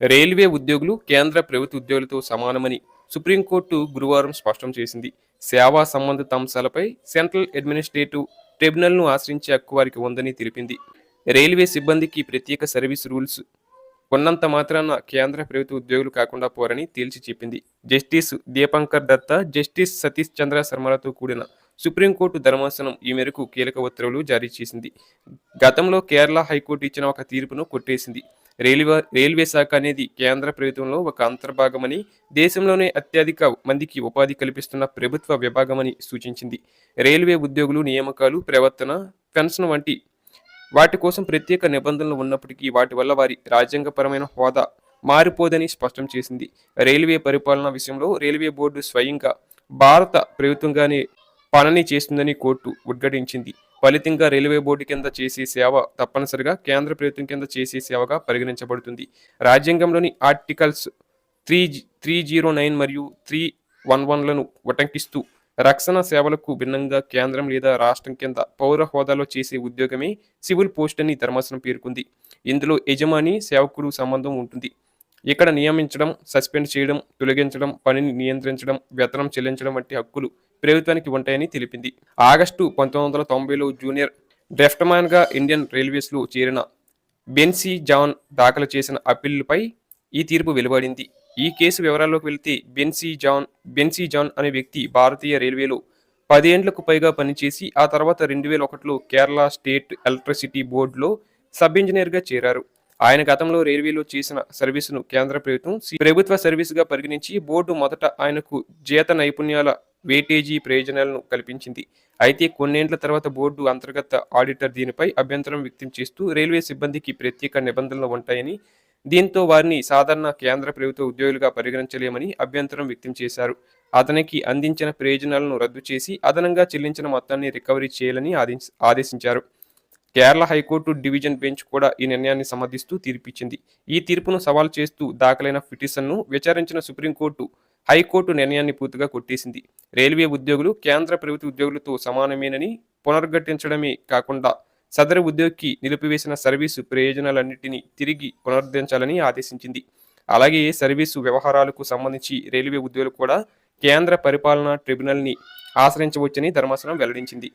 Railway ఉద్యోగులు కేంద్ర ప్రభుత్వ ఉద్యోగులతో సమానమని సుప్రీంకోర్టు గురువారం స్పష్టం చేసింది. సేవా సంబంధిత అంశాలపై సెంట్రల్ అడ్మినిస్ట్రేటివ్ ట్రిబ్యునల్ను ఆశ్రయించే హక్కు వారికి ఉందని తెలిపింది. రైల్వే సిబ్బందికి ప్రత్యేక సర్వీస్ రూల్స్ ఉన్నంత మాత్రాన కేంద్ర ప్రభుత్వ ఉద్యోగులు కాకుండా పోరని తేల్చి చెప్పింది. జస్టిస్ దీపంకర్ దత్తా, జస్టిస్ సతీష్ చంద్ర శర్మలతో కూడిన సుప్రీంకోర్టు ధర్మాసనం ఈ మేరకు కీలక ఉత్తర్వులు జారీ చేసింది. గతంలో కేరళ హైకోర్టు ఇచ్చిన ఒక తీర్పును కొట్టేసింది. రైల్వే శాఖ అనేది కేంద్ర ప్రభుత్వంలో ఒక అంతర్భాగమని, దేశంలోనే అత్యధిక మందికి ఉపాధి కల్పిస్తున్న ప్రభుత్వ విభాగమని సూచించింది. రైల్వే ఉద్యోగులు నియామకాలు, ప్రవర్తన, పెన్షన్ వంటి వాటి కోసం ప్రత్యేక నిబంధనలు ఉన్నప్పటికీ వాటి వల్ల వారి రాజ్యాంగపరమైన హోదా మారిపోదని స్పష్టం చేసింది. రైల్వే పరిపాలన విషయంలో రైల్వే బోర్డు స్వయంగా భారత ప్రభుత్వంగానే పనిని చేస్తుందని కోర్టు ఉద్ఘాటించింది. ఫలితంగా రైల్వే బోర్డు కింద చేసే సేవ తప్పనిసరిగా కేంద్ర ప్రభుత్వం కింద చేసే సేవగా పరిగణించబడుతుంది. రాజ్యాంగంలోని ఆర్టికల్స్ 309 మరియు 311లను ఉటంకిస్తూ రక్షణ సేవలకు భిన్నంగా కేంద్రం లేదా రాష్ట్రం కింద పౌర హోదాలో చేసే ఉద్యోగమే సివిల్ పోస్ట్ అని ధర్మాసనం పేర్కొంది. ఇందులో యజమాని సేవకుడు సంబంధం ఉంటుంది. ఇక్కడ నియమించడం, సస్పెండ్ చేయడం, తొలగించడం, పనిని నియంత్రించడం, వేతనం చెల్లించడం వంటి హక్కులు ప్రభుత్వానికి ఉంటాయని తెలిపింది. ఆగస్టు 1990లో జూనియర్ డ్రాఫ్ట్మ్యాన్గా ఇండియన్ రైల్వేస్లో చేరిన బెన్సీ జాన్ దాఖలు చేసిన అప్పీలుపై ఈ తీర్పు వెలువడింది. ఈ కేసు వివరాల్లోకి వెళితే బెన్సీ జాన్ అనే వ్యక్తి భారతీయ రైల్వేలో 10 ఏండ్లకు పైగా పనిచేసి ఆ తర్వాత 2001లో కేరళ స్టేట్ ఎలక్ట్రిసిటీ బోర్డులో సబ్ ఇంజనీర్గా చేరారు. ఆయన గతంలో రైల్వేలో చేసిన సర్వీసును కేంద్ర ప్రభుత్వం ప్రభుత్వ సర్వీసుగా పరిగణించి బోర్డు మొదట ఆయనకు జీత నైపుణ్యాల వేటేజీ ప్రయోజనాలను కల్పించింది. అయితే కొన్నేండ్ల తర్వాత బోర్డు అంతర్గత ఆడిటర్ దీనిపై అభ్యంతరం వ్యక్తం చేస్తూ రైల్వే సిబ్బందికి ప్రత్యేక నిబంధనలు ఉంటాయని, దీంతో వారిని సాధారణ కేంద్ర ప్రభుత్వ ఉద్యోగులుగా పరిగణించలేమని అభ్యంతరం వ్యక్తం చేశారు. అతనికి అందించిన ప్రయోజనాలను రద్దు చేసి అదనంగా చెల్లించిన మొత్తాన్ని రికవరీ చేయాలని ఆదేశించారు. కేరళ హైకోర్టు డివిజన్ బెంచ్ కూడా ఈ నిర్ణయాన్ని సమర్థిస్తూ తీర్పిచ్చింది. ఈ తీర్పును సవాల్ చేస్తూ దాఖలైన పిటిషన్ను విచారించిన సుప్రీంకోర్టు హైకోర్టు నిర్ణయాన్ని పూర్తిగా కొట్టేసింది. రైల్వే ఉద్యోగులు కేంద్ర ప్రభుత్వ ఉద్యోగులతో సమానమేనని పునర్ఘటించడమే కాకుండా సదరు ఉద్యోగికి నిలిపివేసిన సర్వీసు ప్రయోజనాలన్నింటినీ తిరిగి పునరుద్ధరించాలని ఆదేశించింది. అలాగే సర్వీసు వ్యవహారాలకు సంబంధించి రైల్వే ఉద్యోగులు కూడా కేంద్ర పరిపాలనా ట్రిబ్యునల్ని ఆశ్రయించవచ్చని ధర్మాసనం వెల్లడించింది.